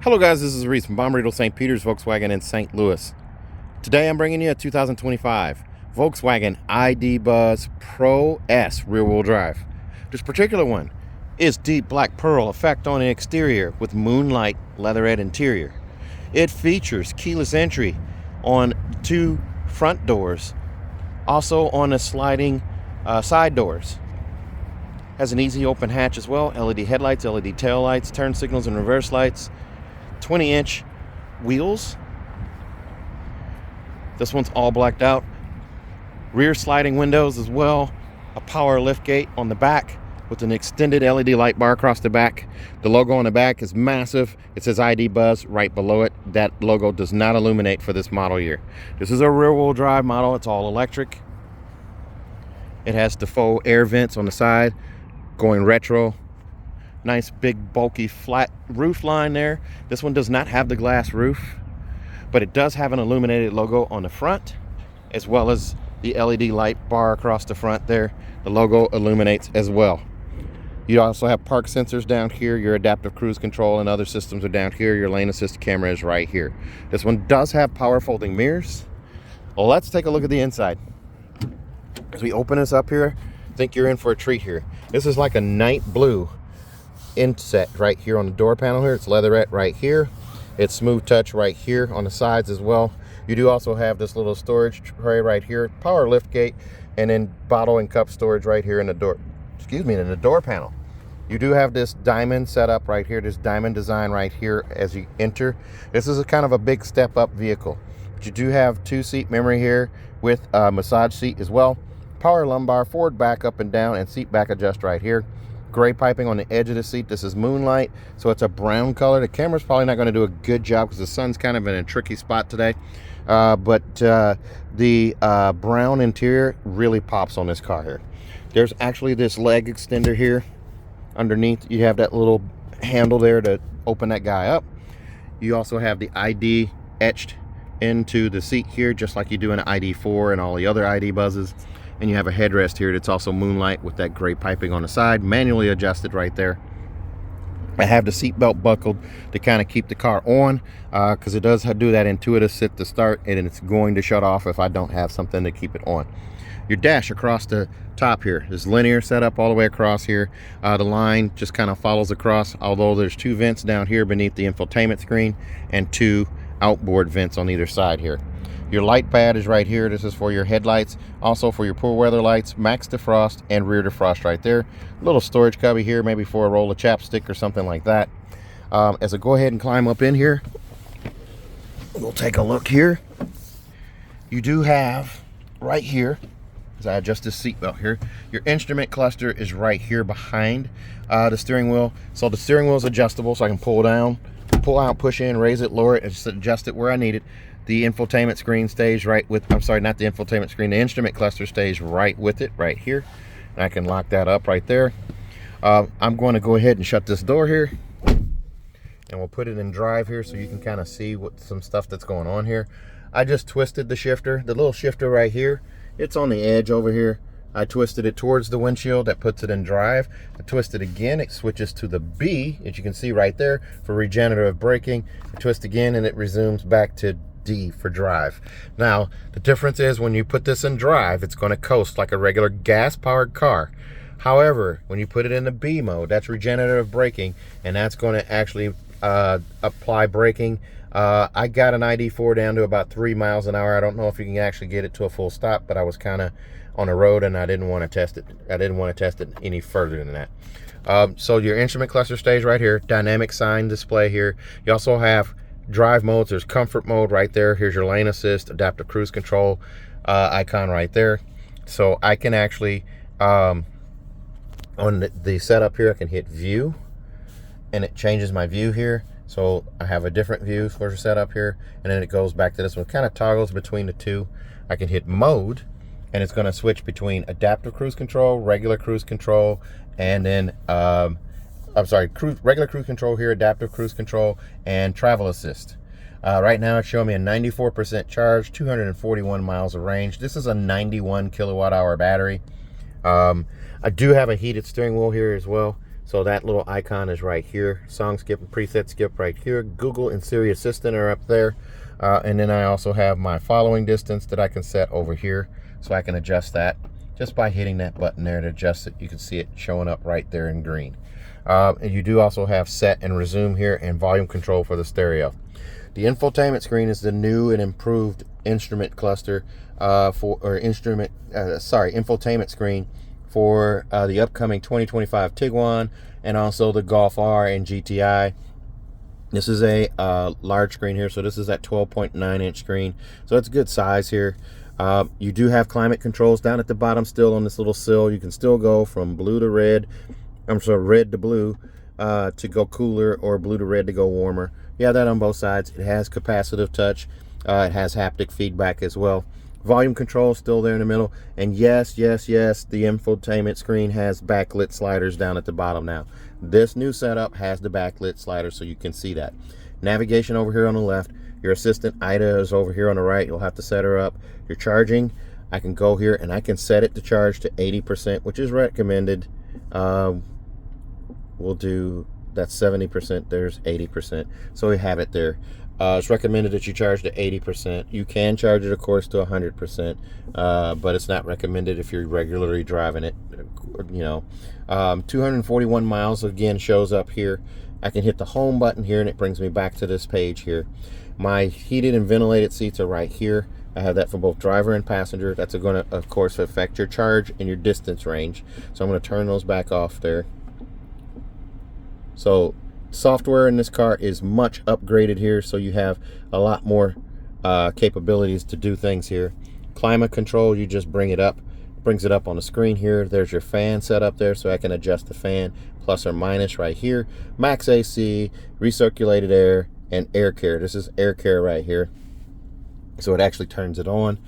Hello guys, this is Reese from Bommarito St. Peter's Volkswagen in St. Louis. Today I'm bringing you a 2025 Volkswagen ID.Buzz Pro S rear-wheel drive. This particular one is deep black pearl effect on the exterior with Moonlight leatherette interior. It features keyless entry on two front doors, also on the sliding side doors. Has an easy open hatch as well, LED headlights, LED tail lights, turn signals and reverse lights, 20-inch wheels. This one's all blacked out. Rear sliding windows as well. A power lift gate on the back with an extended LED light bar across the back. The logo on the back is massive. It says ID.Buzz right below it. That logo does not illuminate for this model year. This is a rear-wheel drive model. It's all electric. It has the faux air vents on the side going retro. Nice big bulky flat roof line there. This one does not have the glass roof, but it does have an illuminated logo on the front, as well as the LED light bar across the front there. The logo illuminates as well. You also have park sensors down here. Your adaptive cruise control and other systems are down here. Your lane assist camera is right here. This one does have power folding mirrors. Well, let's take a look at the inside. As we open this up here, I think you're in for a treat here. This is like a night blue inset right here on the door panel here. It's leatherette right here. It's smooth touch right here on the sides as well. You do also have this little storage tray right here, power lift gate, and then bottle and cup storage right here in the door, in the door panel. You do have this diamond setup right here, this diamond design right here as you enter. This is a kind of a big step up vehicle. But you do have two-seat memory here with a massage seat as well. Power lumbar, forward, back, up and down, and seat back adjust right here. Gray piping on the edge of the seat. This is Moonlight, so it's a brown color. The camera's probably not going to do a good job because the sun's kind of in a tricky spot today, but the brown interior really pops on this car here. There's actually this leg extender here underneath. You have that little handle there to open that guy up. You also have the ID etched into the seat here, just like you do in an ID4 and all the other ID.Buzzes. And you have a headrest here that's also Moonlight with that gray piping on the side, manually adjusted right there. I have the seatbelt buckled to kind of keep the car on, because it does do that intuitive sit to start, and it's going to shut off if I don't have something to keep it on. Your dash across the top here is linear setup all the way across here. The line just kind of follows across, although there's two vents down here beneath the infotainment screen and two outboard vents on either side here. Your light pad is right here. This is for your headlights, also for your poor weather lights, max defrost and rear defrost right there. A little storage cubby here, maybe for a roll of chapstick or something like that. As I go ahead and climb up in here, we'll take a look here. You do have right here, as I adjust this seat belt here, your instrument cluster is right here behind the steering wheel. So the steering wheel is adjustable, so I can pull down, pull out, push in, raise it, lower it, and just adjust it where I need it. The infotainment screen stays right with, I'm sorry, not the infotainment screen, the instrument cluster stays right with it, right here. And I can lock that up right there. I'm going to go ahead and shut this door here. And we'll put it in drive here so you can kind of see what some stuff that's going on here. I just twisted the shifter, the little shifter right here. It's on the edge over here. I twisted it towards the windshield. That puts it in drive. I twist it again. It switches to the B, as you can see right there, for regenerative braking. I twist again and it resumes back to D for drive. Now, the difference is when you put this in drive, it's going to coast like a regular gas-powered car. However, when you put it in the B mode, that's regenerative braking, and that's going to actually apply braking. I got an ID4 down to about 3 miles an hour. I don't know if you can actually get it to a full stop, but I was kind of on the road and I didn't want to test it. I didn't want to test it any further than that. So your instrument cluster stays right here. Dynamic sign display here. You also have drive modes. There's comfort mode right there. Here's your lane assist, adaptive cruise control icon right there. So I can actually on the setup here, I can hit view and it changes my view here. So I have a different view for the setup here, and then it goes back to this one. It kind of toggles between the two. I can hit mode and it's going to switch between adaptive cruise control, regular cruise control, and then regular cruise control here, adaptive cruise control, and travel assist. Right now it's showing me a 94% charge, 241 miles of range. This is a 91 kilowatt hour battery. I do have a heated steering wheel here as well. So that little icon is right here. Song skip and preset skip right here. Google and Siri Assistant are up there. And then I also have my following distance that I can set over here. So I can adjust that just by hitting that button there to adjust it. You can see it showing up right there in green. And you do also have set and resume here and volume control for the stereo. The infotainment screen is the new and improved instrument cluster infotainment screen for the upcoming 2025 Tiguan and also the Golf R and GTI. This is a large screen here, so this is that 12.9 inch screen, so it's a good size here. You do have climate controls down at the bottom still on this little sill. You can still go from blue to red, red to blue to go cooler, or blue to red to go warmer. You have that on both sides. It has capacitive touch. It has haptic feedback as well. Volume control still there in the middle. And yes, the infotainment screen has backlit sliders down at the bottom now. This new setup has the backlit sliders, so you can see that. Navigation over here on the left. Your assistant Ida is over here on the right. You'll have to set her up. Your charging, I can go here and I can set it to charge to 80%, which is recommended. We'll do that 70%. There's 80%. So we have it there. It's recommended that you charge to 80%. You can charge it, of course, to 100%, but it's not recommended if you're regularly driving it. 241 miles again shows up here. I can hit the home button here and it brings me back to this page here. My heated and ventilated seats are right here. I have that for both driver and passenger. That's going to, of course, affect your charge and your distance range. So I'm going to turn those back off there. So software in this car is much upgraded here, so you have a lot more capabilities to do things here. Climate control, you just bring it up, brings it up on the screen here. There's your fan set up there, so I can adjust the fan plus or minus right here. Max AC, recirculated air, and air care. This is air care right here, so it actually turns it on.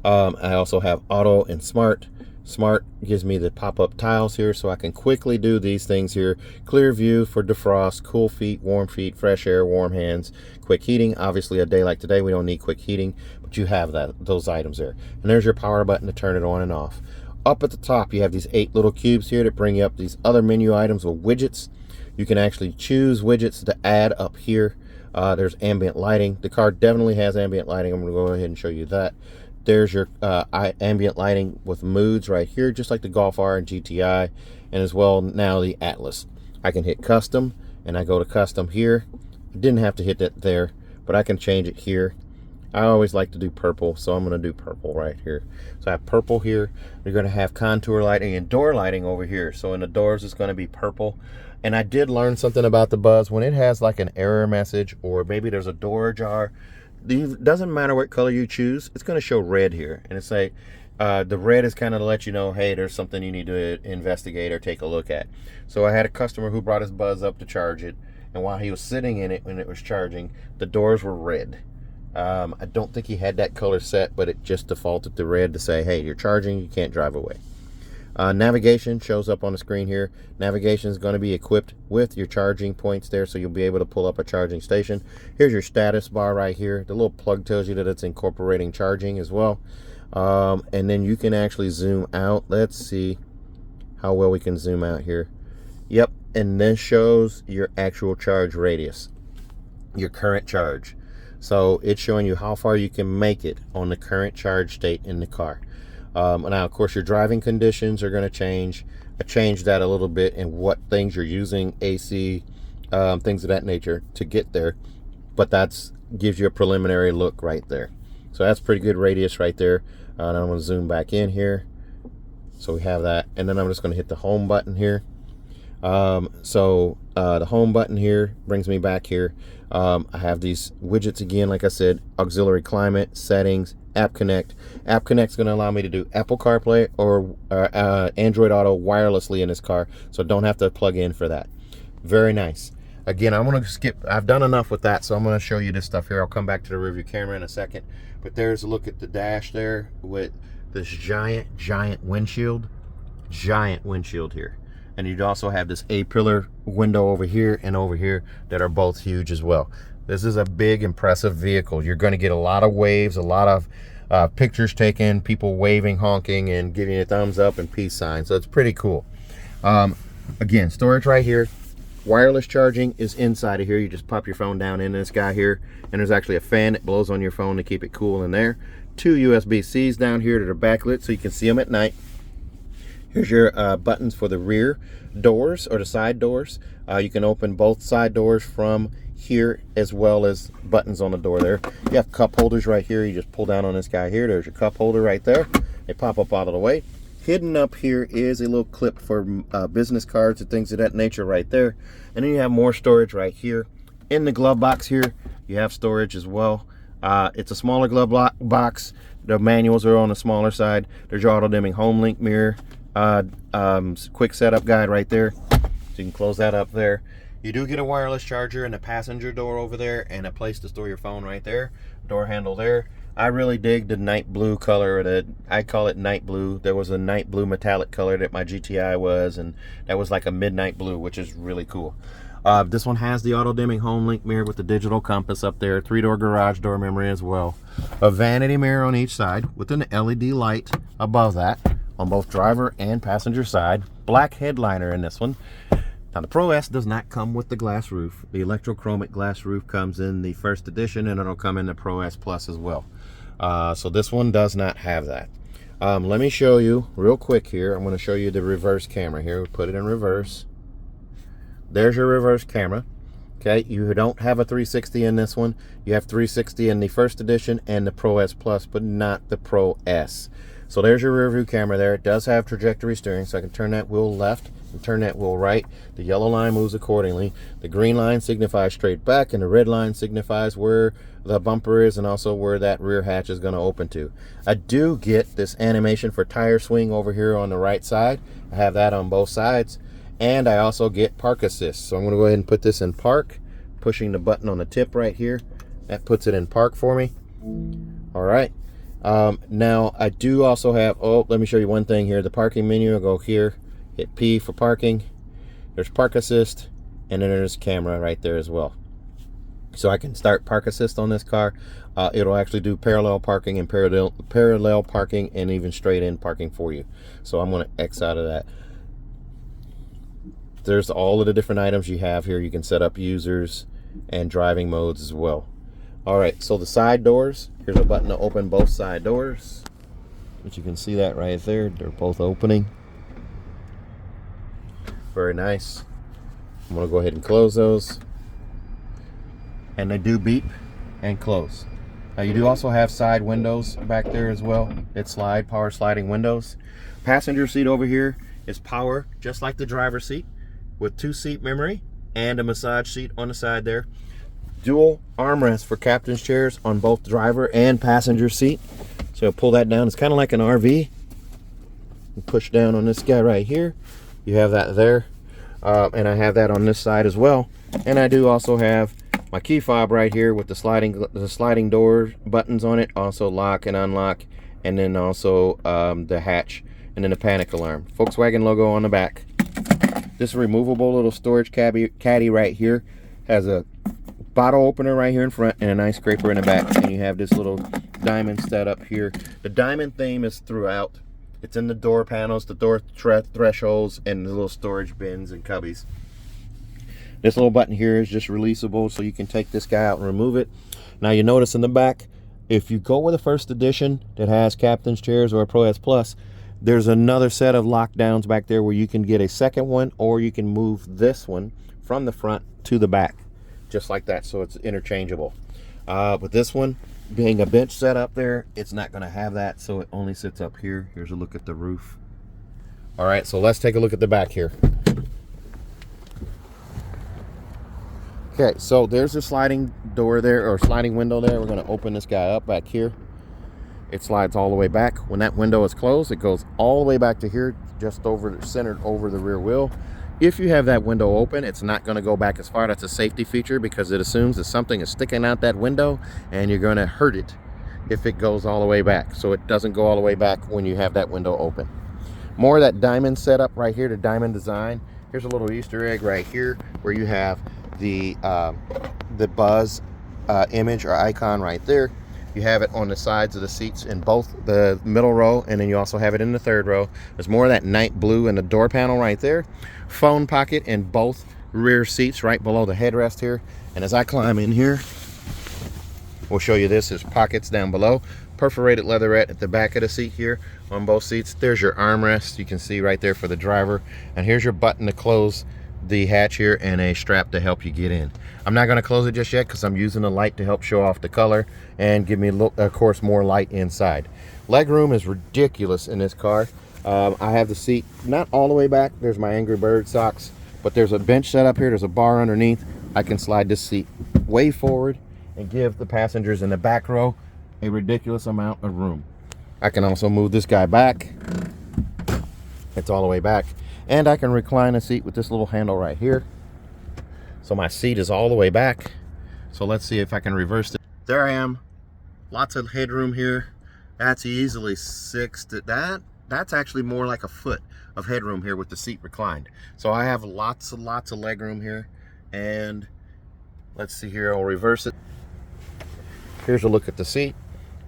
I also have auto and smart. Smart gives me the pop-up tiles here, so I can quickly do these things here. Clear view for defrost, cool feet, warm feet, fresh air, warm hands, quick heating. Obviously a day like today we don't need quick heating, but you have those items there. And there's your power button to turn it on and off. Up at the top you have these 8 little cubes here that bring you up these other menu items with widgets. You can actually choose widgets to add up here. There's ambient lighting. The car definitely has ambient lighting. I'm going to go ahead and show you that. There's your ambient lighting with moods right here, just like the Golf R and GTI, and as well now the Atlas. I can hit custom, and I go to custom here. I didn't have to hit that there, but I can change it here. I always like to do purple, so I'm going to do purple right here. So I have purple here. You're going to have contour lighting and door lighting over here. So in the doors it's going to be purple. And I did learn something about the Buzz. When it has like an error message, or maybe there's a door ajar, it doesn't matter what color you choose, it's going to show red here. And it's like the red is kind of to let you know, hey, there's something you need to investigate or take a look at. So I had a customer who brought his Buzz up to charge it, and while he was sitting in it when it was charging, the doors were red. I don't think he had that color set, but it just defaulted to red to say, hey, you're charging, you can't drive away. Navigation shows up on the screen here. Navigation is going to be equipped with your charging points there, so you'll be able to pull up a charging station. Here's your status bar right here. The little plug tells you that it's incorporating charging as well. And then you can actually zoom out. Let's see how well we can zoom out here. Yep, and this shows your actual charge radius, your current charge. So it's showing you how far you can make it on the current charge state in the car. Now, of course, your driving conditions are going to change. I changed that a little bit and what things you're using, AC, things of that nature to get there. But that's gives you a preliminary look right there. So that's pretty good radius right there. And I'm going to zoom back in here. So we have that. And then I'm just going to hit the home button here. The home button here brings me back here. I have these widgets again, like I said, auxiliary climate, settings, App Connect. App Connect is going to allow me to do Apple CarPlay or Android Auto wirelessly in this car, so don't have to plug in for that. Very nice. Again, I'm going to skip. I've done enough with that, so I'm going to show you this stuff here. I'll come back to the rearview camera in a second. But there's a look at the dash there with this giant windshield. Giant windshield here. And you'd also have this A-pillar window over here and over here that are both huge as well. This is a big, impressive vehicle. You're going to get a lot of waves, a lot of pictures taken, people waving, honking, and giving you a thumbs up and peace signs. So it's pretty cool. Again, storage right here. Wireless charging is inside of here. You just pop your phone down in this guy here, and there's actually a fan that blows on your phone to keep it cool in there. 2 USB-Cs down here that are backlit so you can see them at night. Here's your buttons for the rear doors or the side doors. You can open both side doors from here, as well as buttons on the door there. You have cup holders right here. You just pull down on this guy here. There's your cup holder right there. They pop up out of the way. Hidden up here is a little clip for business cards and things of that nature right there. And then you have more storage right here. In the glove box here, you have storage as well. It's a smaller glove box. The manuals are on the smaller side. There's your auto dimming home link mirror. Quick setup guide right there. So you can close that up there. You do get a wireless charger in the passenger door over there, and a place to store your phone right there. Door handle there. I really dig the night blue color. I call it night blue. There was a night blue metallic color that my GTI was, and that was like a midnight blue, which is really cool. This one has the auto dimming home link mirror with the digital compass up there. 3-door garage door memory as well. A vanity mirror on each side with an LED light above that on both driver and passenger side. Black headliner in this one. Now the Pro S does not come with the glass roof. The electrochromic glass roof comes in the first edition, and it'll come in the Pro S Plus as well. So this one does not have that. Let me show you real quick here. I'm going to show you the reverse camera here. Put it in reverse. There's your reverse camera. Okay, you don't have a 360 in this one. You have 360 in the first edition and the Pro S Plus, but not the Pro S. So there's your rear view camera there. It does have trajectory steering, so I can turn that wheel left and turn that wheel right. The yellow line moves accordingly. The green line signifies straight back, and the red line signifies where the bumper is and also where that rear hatch is going to open to. I do get this animation for tire swing over here on the right side. I have that on both sides. And I also get park assist. So I'm going to go ahead and put this in park. Pushing the button on the tip right here. That puts it in park for me. All right. Now I do also have, let me show you one thing here. The parking menu, I'll go here, hit P for parking. There's park assist, and then there's camera right there as well. So I can start park assist on this car. It'll actually do parallel parking and parallel parking and even straight in parking for you. So I'm going to X out of that. There's all of the different items you have here. You can set up users and driving modes as well. All right, so the side doors, here's a button to open both side doors, but you can see that right there. They're both opening. Very nice. I'm going to go ahead and close those. And they do beep and close. Now you do also have side windows back there as well. It's power sliding windows. Passenger seat over here is power, just like the driver's seat, with 2-seat memory and a massage seat on the side there. Dual armrest for captain's chairs on both driver and passenger seat. So pull that down. It's kind of like an RV. You push down on this guy right here. You have that there. And I have that on this side as well. And I do also have my key fob right here with the sliding door buttons on it. Also lock and unlock. And then also the hatch. And then the panic alarm. Volkswagen logo on the back. This removable little storage caddy right here has a bottle opener right here in front and an ice scraper in the back. And you have this little diamond set up here. The diamond theme is throughout. It's in the door panels, the door thresholds, and the little storage bins and cubbies. This little button here is just releasable, so you can take this guy out and remove it. Now you notice in the back, if you go with a first edition that has captain's chairs or a Pro S Plus, there's another set of lockdowns back there where you can get a second one, or you can move this one from the front to the back, just like that, so it's interchangeable. But this one, being a bench set up there, it's not going to have that, so it only sits up here. Here's a look at the roof. All right, so let's take a look at the back here. Okay, so there's a sliding door there, or sliding window there. We're going to open this guy up back here. It slides all the way back. When that window is closed, it goes all the way back to here, just centered over the rear wheel. If you have that window open, it's not going to go back as far. That's a safety feature because it assumes that something is sticking out that window and you're going to hurt it if it goes all the way back. So it doesn't go all the way back when you have that window open. More of that diamond setup right here, the diamond design. Here's a little Easter egg right here where you have the Buzz image or icon right there. You have it on the sides of the seats in both the middle row, and then you also have it in the third row. There's more of that night blue in the door panel right there. Phone pocket in both rear seats right below the headrest here. And as I climb in here, we'll show you this. There's pockets down below. Perforated leatherette at the back of the seat here on both seats. There's your armrest, you can see right there for the driver. And here's your button to close the hatch here, and a strap to help you get in. I'm not going to close it just yet because I'm using the light to help show off the color and give me, of course, more light inside. Leg room is ridiculous in this car. I have the seat not all the way back. There's my Angry Bird socks, but there's a bench set up here. There's a bar underneath. I can slide this seat way forward and give the passengers in the back row a ridiculous amount of room. I can also move this guy back. It's all the way back. And I can recline a seat with this little handle right here. So my seat is all the way back. So let's see if I can reverse it. There I am. Lots of headroom here. That's easily that's actually more like a foot of headroom here with the seat reclined. So I have lots of leg room here. And let's see here, I'll reverse it. Here's a look at the seat.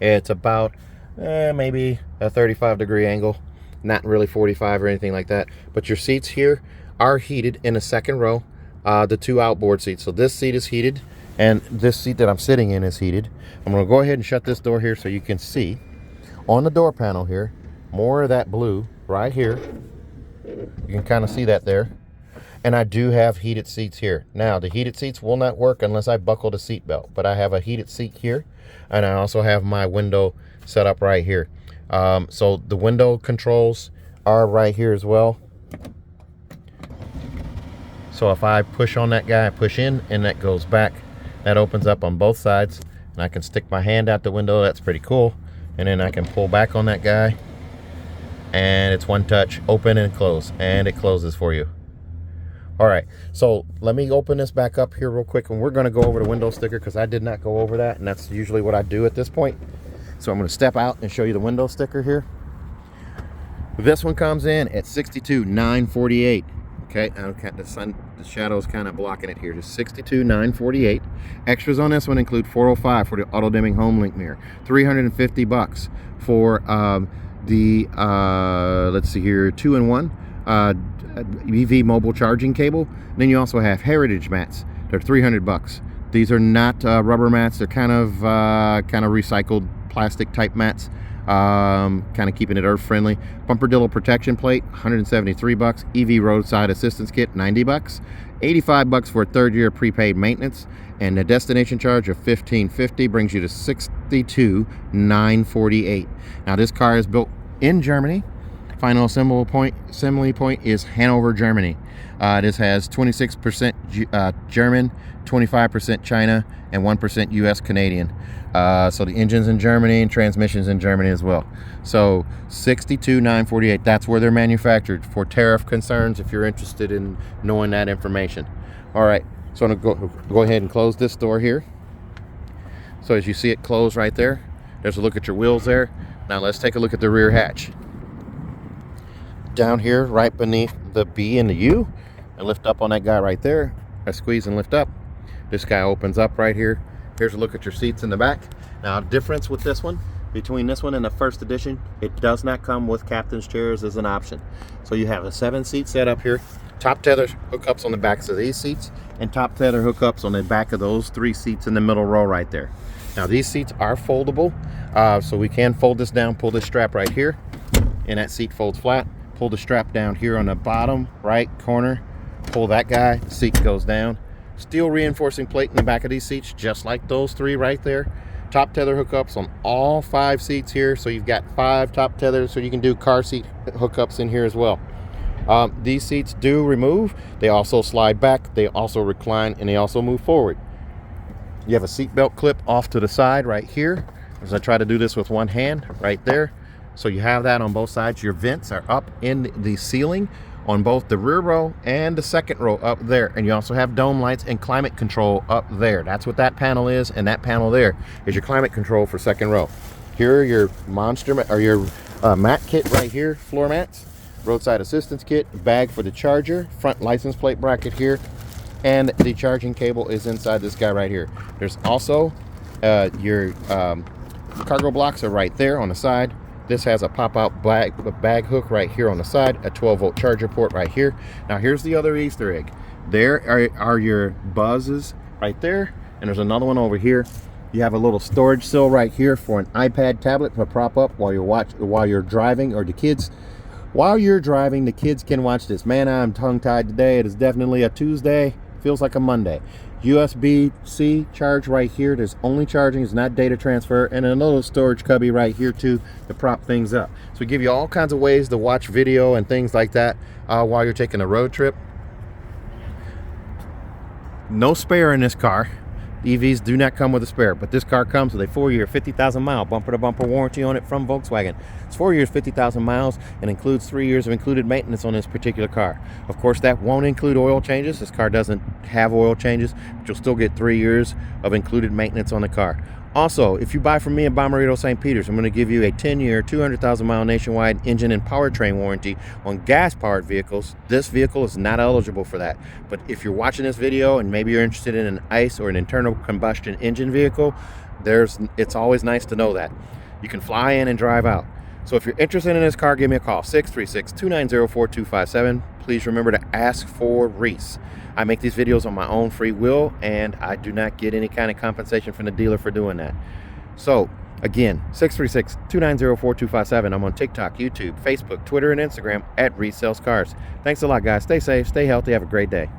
It's about maybe a 35-degree angle. Not really 45 or anything like that, but your seats here are heated in the second row, the two outboard seats. So this seat is heated, and this seat that I'm sitting in is heated. I'm going to go ahead and shut this door here so you can see on the door panel here more of that blue right here. You can kind of see that there. And I do have heated seats here. Now the heated seats will not work unless I buckle the seat belt, but I have a heated seat here, and I also have my window set up right here. So the window controls are right here as well. So if I push on that guy, I push in and that goes back. That opens up on both sides, and I can stick my hand out the window. That's pretty cool. And then I can pull back on that guy, and it's one touch, open and close, and it closes for you. All right, so let me open this back up here real quick, and we're going to go over the window sticker because I did not go over that, and that's usually what I do at this point. So I'm going to step out and show you the window sticker here. This one comes in at $62,948. Okay, the shadow is kind of blocking it here. Just $62,948. Extras on this one include $405 for the auto dimming home link mirror, $350 for let's see here, 2-in-1 EV mobile charging cable. And then you also have heritage mats. They're $300. These are not rubber mats. They're kind of recycled plastic type mats, kind of keeping it earth friendly. Bumperdillo protection plate, $173. EV roadside assistance kit, $90. $85 for a 3rd year prepaid maintenance, and the destination charge of $1,550 brings you to $62,948. Now this car is built in Germany. Final assembly point is Hanover, Germany. This has 26% German, 25% China, and 1% US Canadian. So the engine's in Germany and transmission's in Germany as well. So $62,948. That's where they're manufactured. For tariff concerns, if you're interested in knowing that information. All right, so I'm gonna go ahead and close this door here. So as you see it close right there, there's a look at your wheels there. Now let's take a look at the rear hatch. Down here, right beneath the B and the U, and lift up on that guy right there. I squeeze and lift up. This guy opens up right here. Here's a look at your seats in the back. Now, difference with this one, between this one and the first edition, it does not come with captain's chairs as an option. So you have a 7-seat setup here, top tether hookups on the backs of these seats, and top tether hookups on the back of those 3 seats in the middle row right there. Now, these seats are foldable, so we can fold this down, pull this strap right here, and that seat folds flat. Pull the strap down here on the bottom right corner, pull that guy, seat goes down. Steel reinforcing plate in the back of these seats, just like those 3 right there. Top tether hookups on all 5 seats here, so you've got 5 top tethers, so you can do car seat hookups in here as well. These seats do remove. They also slide back, they also recline, and they also move forward. You have a seat belt clip off to the side right here, as I try to do this with one hand right there. So you have that on both sides. Your vents are up in the ceiling on both the rear row and the second row up there. And you also have dome lights and climate control up there. That's what that panel is, and that panel there is your climate control for second row. Here are your mat kit right here, floor mats, roadside assistance kit, bag for the charger, front license plate bracket here, and the charging cable is inside this guy right here. There's also your Cargo blocks are right there on the side. This has a pop-out bag hook right here on the side, a 12-volt charger port right here. Now here's the other Easter egg. There are your buzzes right there, and there's another one over here. You have a little storage sill right here for an iPad tablet to prop up while you're driving, or the kids. While you're driving, the kids can watch this. Man, I'm tongue-tied today. It is definitely a Tuesday. Feels like a Monday. USB-C charge right here. There's only charging, it's not data transfer, and a little storage cubby right here too to prop things up. So we give you all kinds of ways to watch video and things like that while you're taking a road trip. No spare in this car. EVs do not come with a spare, but this car comes with a 4-year, 50,000-mile bumper-to-bumper warranty on it from Volkswagen. It's 4 years, 50,000 miles, and includes 3 years of included maintenance on this particular car. Of course, that won't include oil changes. This car doesn't have oil changes, but you'll still get 3 years of included maintenance on the car. Also, if you buy from me in Bomarito, St. Peter's, I'm going to give you a 10-year, 200,000-mile nationwide engine and powertrain warranty on gas-powered vehicles. This vehicle is not eligible for that. But if you're watching this video and maybe you're interested in an ICE or an internal combustion engine vehicle, it's always nice to know that. You can fly in and drive out. So if you're interested in this car, give me a call, 636-290-4257. Please remember to ask for Reese. I make these videos on my own free will, and I do not get any kind of compensation from the dealer for doing that. So, again, 636-290-4257. I'm on TikTok, YouTube, Facebook, Twitter, and Instagram at Reese Sells Cars. Thanks a lot, guys. Stay safe, stay healthy, have a great day.